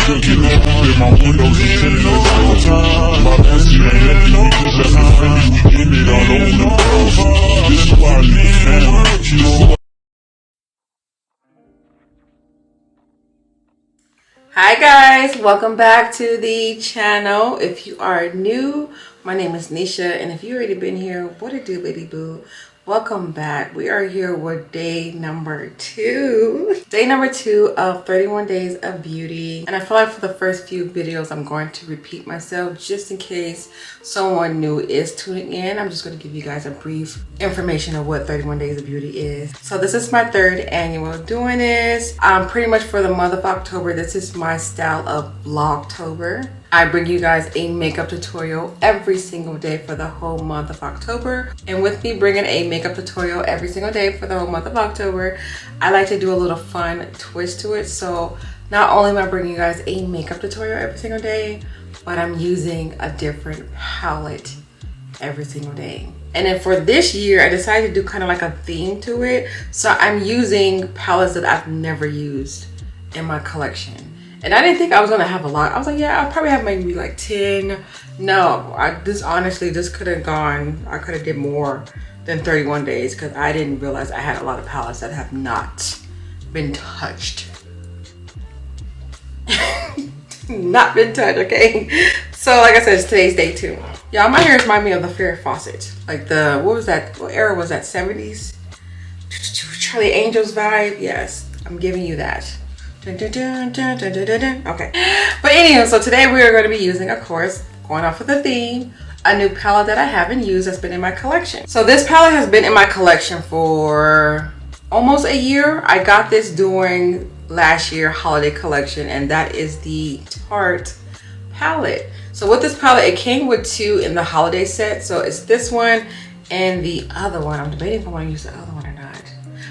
cooking in my windows and tinted all the time. My pussy ain't empty, niggas left behind. We getting it all over the place. This is why I need family. This is why. Hi guys, welcome back to the channel. If you are new, my name is NESHA, and if you already been here, what it do, baby boo? Welcome back. We are here with day number 2. Day number 2 of 31 days of beauty. And I feel like for the first few videos, I'm going to repeat myself just in case someone new is tuning in. I'm just going to give you guys a brief information of what 31 days of beauty is. So this is my 3rd annual doing this. Pretty much for the month of October, this is my style of Vlogtober. I bring you guys a makeup tutorial every single day for the whole month of October. And with me bringing a makeup tutorial every single day for the whole month of October, I like to do a little fun twist to it. So not only am I bringing you guys a makeup tutorial every single day, but I'm using a different palette every single day. And then for this year, I decided to do kind of like a theme to it. So I'm using palettes that I've never used in my collection. And I didn't think I was gonna have a lot. I was like, yeah, I'll probably have maybe like 10. No, honestly, this could have gone, I could have did more than 31 days because I didn't realize I had a lot of palettes that have not been touched. Not been touched, okay? So like I said, it's today's day 2. Y'all, my hair remind me of the Farrah Fawcett. Like the, what was that, what era was that, 70s? Charlie Angels vibe, yes, I'm giving you that. Okay, but anyway, so today we are going to be using, of course, going off of the theme, a new palette that I haven't used that's been in my collection. So this palette has been in my collection for almost a year. I got this during last year holiday collection, and that is the Tarte palette. So with this palette, it came with 2 in the holiday set. So it's this one and the other one. I'm debating if I want to use the other one or not.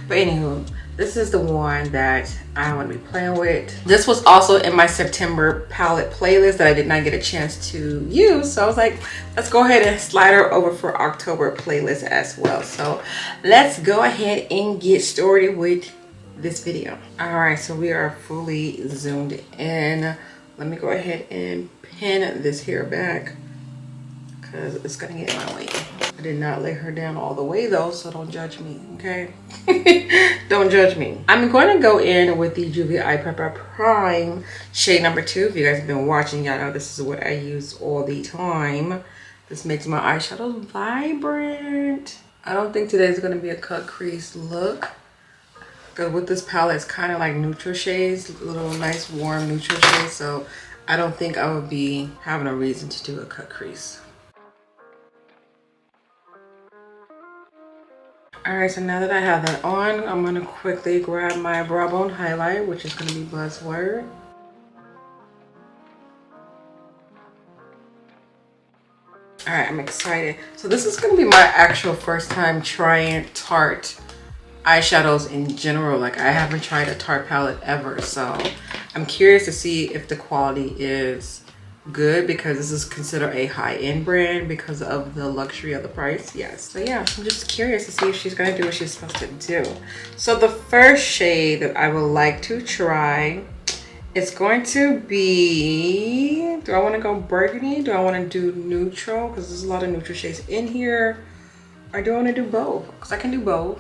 But anywho, this is the one that I want to be playing with. This was also in my September palette playlist that I did not get a chance to use. So I was like, let's go ahead and slide her over for October playlist as well. So let's go ahead and get started with this video. All right, so we are fully zoomed in. Let me go ahead and pin this hair back because it's gonna get in my way. I did not lay her down all the way though, so don't judge me, okay? Don't judge me. I'm going to go in with the Juvia's Eye Prepper Prime shade number 2. If you guys have been watching, y'all know this is what I use all the time. This makes my eyeshadows vibrant. I don't think today's gonna be a cut crease look, because with this palette, it's kind of like neutral shades, little nice warm neutral shades. So I don't think I would be having a reason to do a cut crease. Alright, so now that I have that on, I'm going to quickly grab my brow bone highlight, which is going to be Buzzword. Alright, I'm excited. So this is going to be my actual first time trying Tarte eyeshadows in general. Like, I haven't tried a Tarte palette ever, so I'm curious to see if the quality is good, because this is considered a high-end brand because of the luxury of the price. Yes, so yeah, I'm just curious to see if she's gonna do what she's supposed to do. So the first shade that I would like to try, it's going to be, do I want to go burgundy? Do I want to do neutral? Because there's a lot of neutral shades in here. Or do I want to do both? Because I can do both.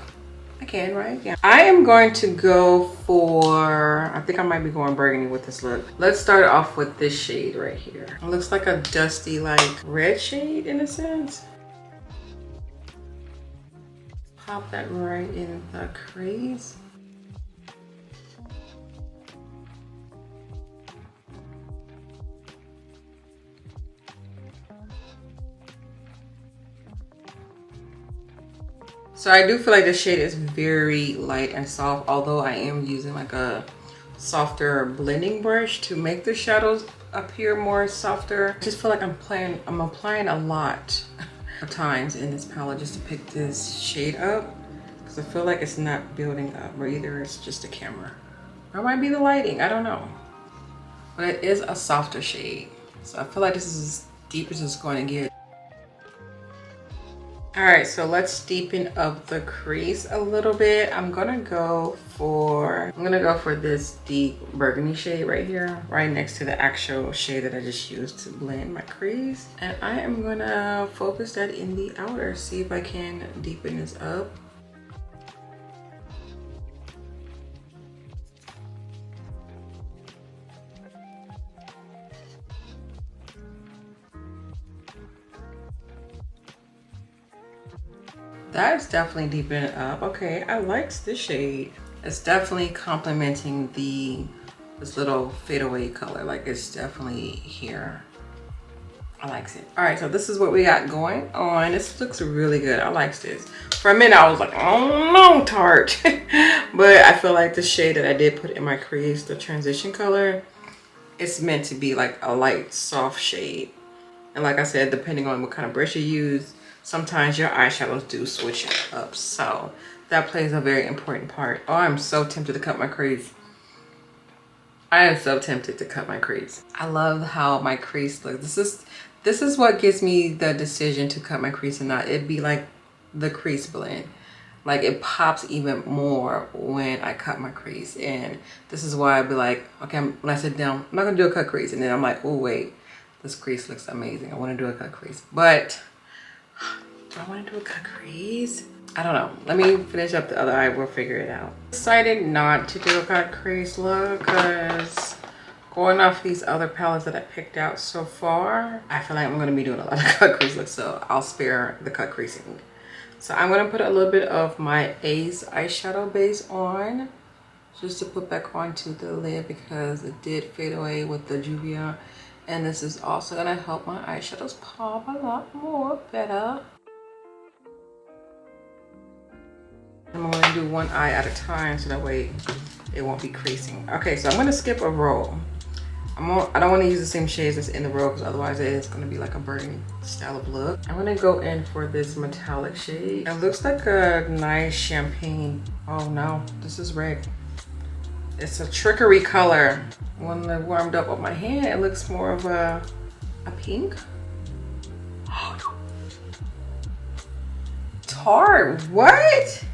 I can, right? Yeah. I am going to go for, I think I might be going burgundy with this look. Let's start off with this shade right here. It looks like a dusty, like red shade in a sense. Pop that right in the crease. So I do feel like this shade is very light and soft, although I am using like a softer blending brush to make the shadows appear more softer. I just feel like I'm applying a lot of times in this palette just to pick this shade up, because I feel like it's not building up, or either it's just the camera, or it might be the lighting, I don't know. But it is a softer shade. So I feel like this is as deep as it's going to get. All right, so let's deepen up the crease a little bit. I'm gonna go for this deep burgundy shade right here, right next to the actual shade that I just used to blend my crease. And I am gonna focus that in the outer, see if I can deepen this up. That's definitely deepening it up. Okay, I like this shade. It's definitely complementing this little fadeaway color. Like, it's definitely here. I like it. All right, so this is what we got going on. This looks really good. I like this. For a minute, I was like, oh no, Tarte. But I feel like the shade that I did put in my crease, the transition color, it's meant to be like a light, soft shade. And like I said, depending on what kind of brush you use, sometimes your eyeshadows do switch it up. So that plays a very important part. Oh, I'm so tempted to cut my crease. I am so tempted to cut my crease. I love how my crease looks. This is what gives me the decision to cut my crease and not. It'd be like the crease blend. Like, it pops even more when I cut my crease. And this is why I'd be like, okay, when I sit down, I'm not gonna do a cut crease. And then I'm like, oh wait, this crease looks amazing. I wanna do a cut crease. But do I wanna do a cut crease? I don't know. Let me finish up the other eye. We'll figure it out. Decided not to do a cut crease look because going off these other palettes that I picked out so far, I feel like I'm going to be doing a lot of cut crease looks, so I'll spare the cut creasing. So I'm going to put a little bit of my Ace eyeshadow base on just to put back onto the lid because it did fade away with the Juvia. And this is also going to help my eyeshadows pop a lot more better. I'm going to do one eye at a time so that way it won't be creasing. Okay, so I'm going to skip a row. I don't want to use the same shades that's in the row because otherwise it is going to be like a burgundy style of look. I'm going to go in for this metallic shade. It looks like a nice champagne. Oh no, this is red. It's a trickery color. When I warmed up with my hand, it looks more of a pink. Tarte, what?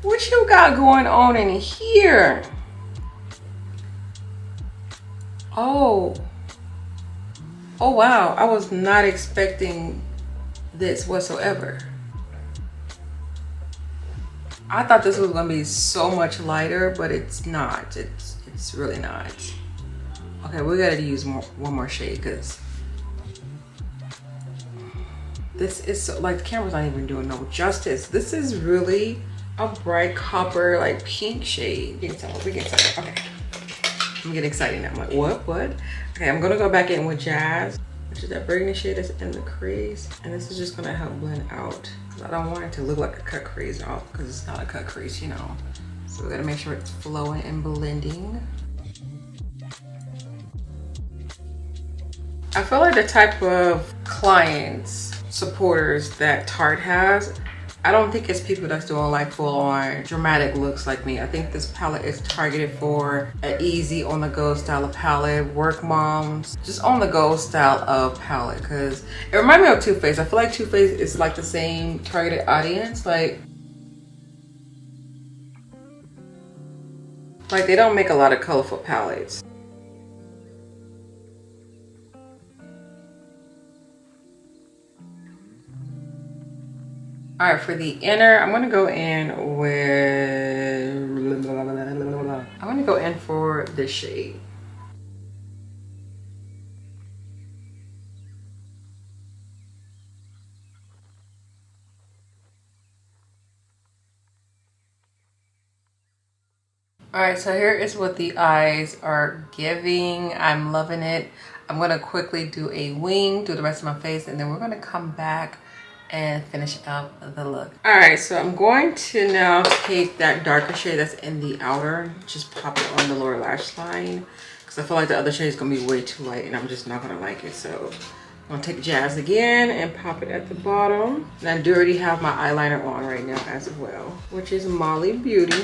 What you got going on in here? Oh wow, I was not expecting this whatsoever. I thought this was gonna be so much lighter, but it's not. It's really not. Okay, we gotta use one more shade because this is so, like, the camera's not even doing no justice. This is really a bright copper, like, pink shade. We can tell. Okay. I'm getting excited now. I'm like, what? Okay, I'm gonna go back in with Jazz, which is that burgundy shade that's in the crease. And this is just gonna help blend out. I don't want it to look like a cut crease off because it's not a cut crease, you know. So we gotta make sure it's flowing and blending. I feel like the type of clients, supporters that Tarte has, I don't think it's people that's doing like full-on dramatic looks like me. I think this palette is targeted for an easy on-the-go style of palette, work moms, just on-the-go style of palette. Because it reminds me of Too Faced. I feel like Too Faced is like the same targeted audience. Like they don't make a lot of colorful palettes. All right, for the inner, I'm gonna go in for this shade. All right, so here is what the eyes are giving. I'm loving it. I'm gonna quickly do a wing, do the rest of my face, and then we're gonna come back and finish up the look. All right, so I'm going to now take that darker shade that's in the outer, just pop it on the lower lash line, because I feel like the other shade is gonna be way too light and I'm just not gonna like it. So I'm gonna take Jazz again and pop it at the bottom. And I do already have my eyeliner on right now as well, which is Molly Beauty.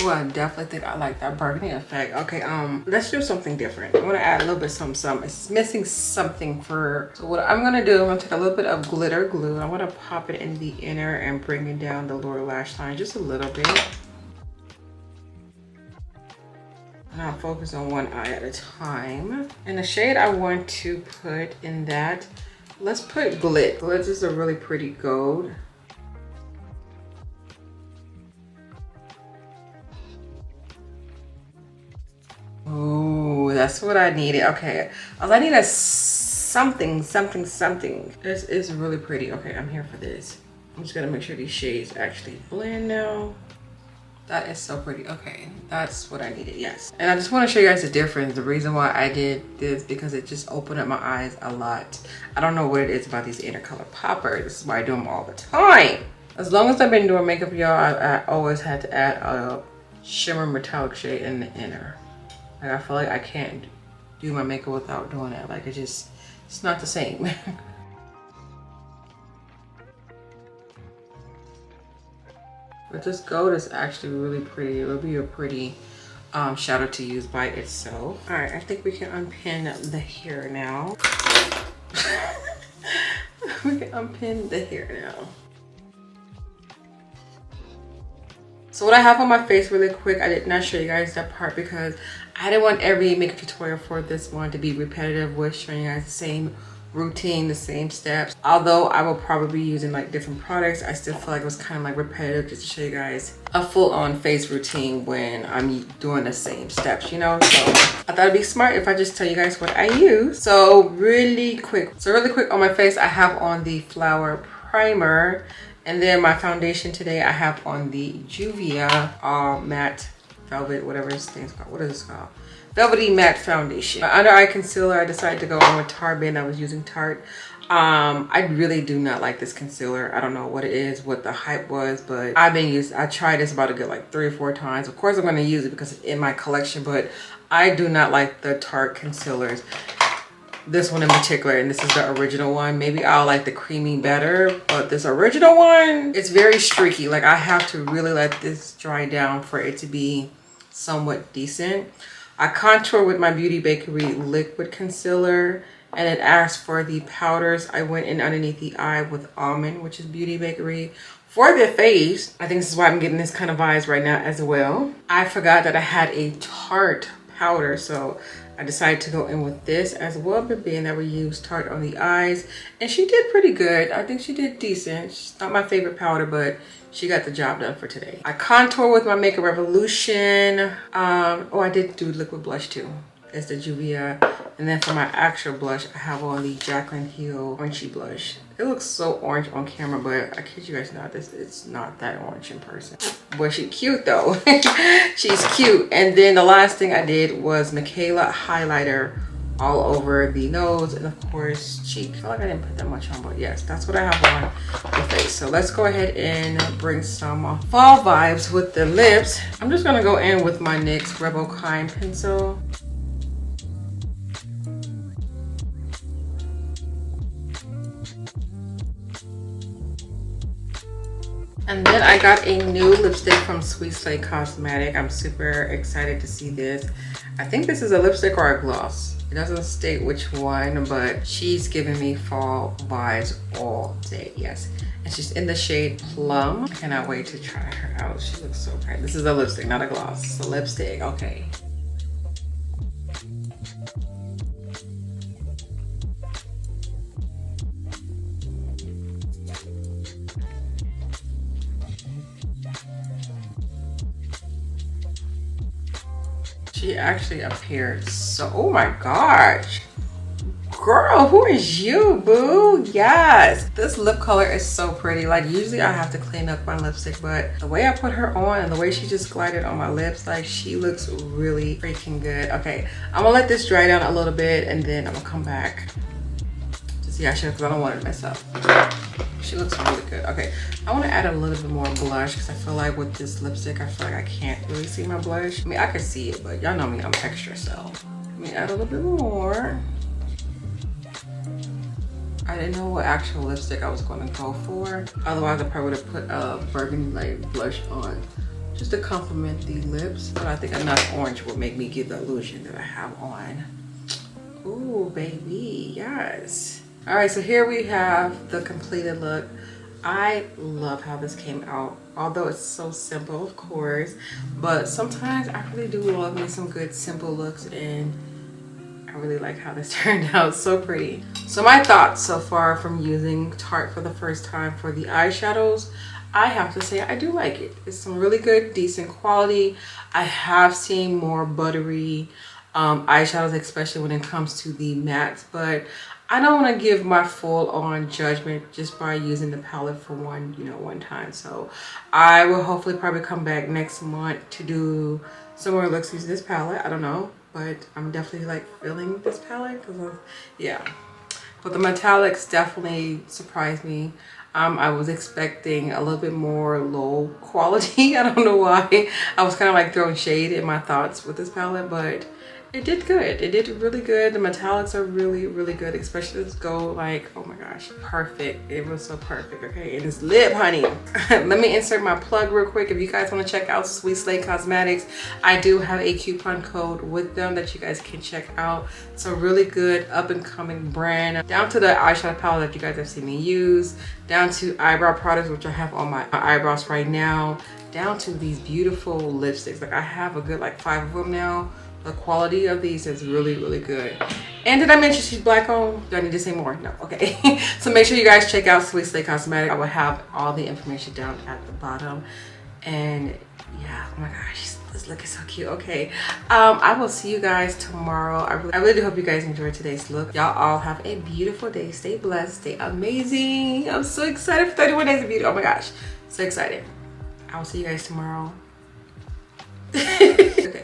Oh, I definitely think I like that burgundy effect. Okay, let's do something different. I'm gonna add a little bit some. It's missing something for. So what I'm gonna do, I'm gonna take a little bit of glitter glue. I want to pop it in the inner and bring it down the lower lash line just a little bit. And I'll focus on one eye at a time. And the shade I want to put in that, let's put Glit. Glit is a really pretty gold. Oh, that's what I needed. Okay, I need a something. This is really pretty. Okay, I'm here for this. I'm just gonna make sure these shades actually blend now. That is so pretty. Okay, that's what I needed. Yes. And I just want to show you guys the difference. The reason why I did this because it just opened up my eyes a lot. I don't know what it is about these inner color poppers. This is why I do them all the time. As long as I've been doing makeup, y'all, I always had to add a shimmer metallic shade in the inner. Like, I feel like I can't do my makeup without doing that. Like, it's not the same. But this gold is actually really pretty. It would be a pretty shadow to use by itself. All right, I think we can unpin the hair now. We can unpin the hair now. So what I have on my face really quick, I did not show you guys that part because I didn't want every makeup tutorial for this one to be repetitive with showing you guys the same routine, the same steps. Although I will probably be using like different products, I still feel like it was kind of like repetitive just to show you guys a full-on face routine when I'm doing the same steps, you know. So I thought it'd be smart if I just tell you guys what I use. So really quick on my face, I have on the Flower Primer, and then my foundation today I have on the Juvia Matte Velvet, whatever this thing's called. What is this called? Velvety Matte Foundation. My under eye concealer, I decided to go on with Tarte. I was using Tarte. I really do not like this concealer. I don't know what it is, what the hype was, but I tried this about to get like 3 or 4 times. Of course I'm going to use it because it's in my collection, but I do not like the Tarte concealers. This one in particular, and this is the original one. Maybe I'll like the creamy better, but this original one, it's very streaky. Like, I have to really let this dry down for it to be somewhat decent. I contour with my Beauty Bakerie liquid concealer, and it asks for the powders. I went in underneath the eye with Almond, which is Beauty Bakerie. For the face, I think this is why I'm getting this kind of vibes right now as well. I forgot that I had a Tarte powder, so I decided to go in with this as well, but being that we used Tarte on the eyes, and she did pretty good. I think she did decent. She's not my favorite powder, but she got the job done for today. I contour with my Makeup Revolution. Oh, I did do liquid blush too. It's the Juvia. And then for my actual blush, I have on the JACHLYN Heal Orangey Blush. It looks so orange on camera, but I kid you guys not, it's not that orange in person. Boy, she's cute though. She's cute. And then the last thing I did was Michaela highlighter all over the nose and of course cheek. I feel like I didn't put that much on, but yes, that's what I have on the face. So let's go ahead and bring some fall vibes with the lips. I'm just gonna go in with my NYX Rebel Kind pencil. And then I got a new lipstick from Sweet Slay Cosmetic. I'm super excited to see this. I think this is a lipstick or a gloss. It doesn't state which one, but she's giving me fall vibes all day. Yes. And she's in the shade Plum. I cannot wait to try her out. She looks so pretty. This is a lipstick, not a gloss. It's a lipstick. Okay. She actually appeared so, oh my gosh. Girl, who is you, boo? Yes. This lip color is so pretty. Like, usually I have to clean up my lipstick, but the way I put her on and the way she just glided on my lips, like, she looks really freaking good. Okay, I'm gonna let this dry down a little bit and then I'm gonna come back to see how she looks because I don't want it to mess up. She looks really good. Okay, I want to add a little bit more blush because I feel like with this lipstick, I feel like I can't really see my blush. I mean, I can see it, but y'all know me, I'm extra, so let me add a little bit more. I didn't know what actual lipstick I was going to go for. Otherwise, I probably would have put a burgundy light blush on. just to complement the lips, but I think enough orange will make me give the illusion that I have on. Ooh, baby, yes. All right, so here we have the completed look. I love how this came out, although it's so simple, of course, but sometimes I really do love me some good simple looks, and I really like how this turned out. So pretty. So my thoughts so far from using Tarte for the first time for the eyeshadows, I have to say I do like it. It's some really good, decent quality. I have seen more buttery eyeshadows, especially when it comes to the mattes, but I don't want to give my full on judgment just by using the palette for one time. So I will hopefully probably come back next month to do some more looks using this palette. I don't know, but I'm definitely like feeling this palette because yeah. But the metallics definitely surprised me. I was expecting a little bit more low quality. I don't know why. I was kind of like throwing shade in my thoughts with this palette, but it did good. It did really good. The metallics are really, really good, especially this gold, like, oh my gosh, perfect. It was so perfect, okay? And this lip, honey. Let me insert my plug real quick. If you guys want to check out Sweet Slay Cosmetics, I do have a coupon code with them that you guys can check out. It's a really good up and coming brand. Down to the eyeshadow palette that you guys have seen me use, down to eyebrow products, which I have on my eyebrows right now, down to these beautiful lipsticks. Like I have a good like 5 of them now. The quality of these is really, really good. And did I mention she's black owned? Do I need to say more? No, okay. So make sure you guys check out Sweet Slay Cosmetics. I will have all the information down at the bottom. And yeah, oh my gosh, this look is so cute. Okay, I will see you guys tomorrow. I really do hope you guys enjoyed today's look. Y'all all have a beautiful day. Stay blessed, stay amazing. I'm so excited for 31 days of beauty. Oh my gosh, so excited. I will see you guys tomorrow. Okay.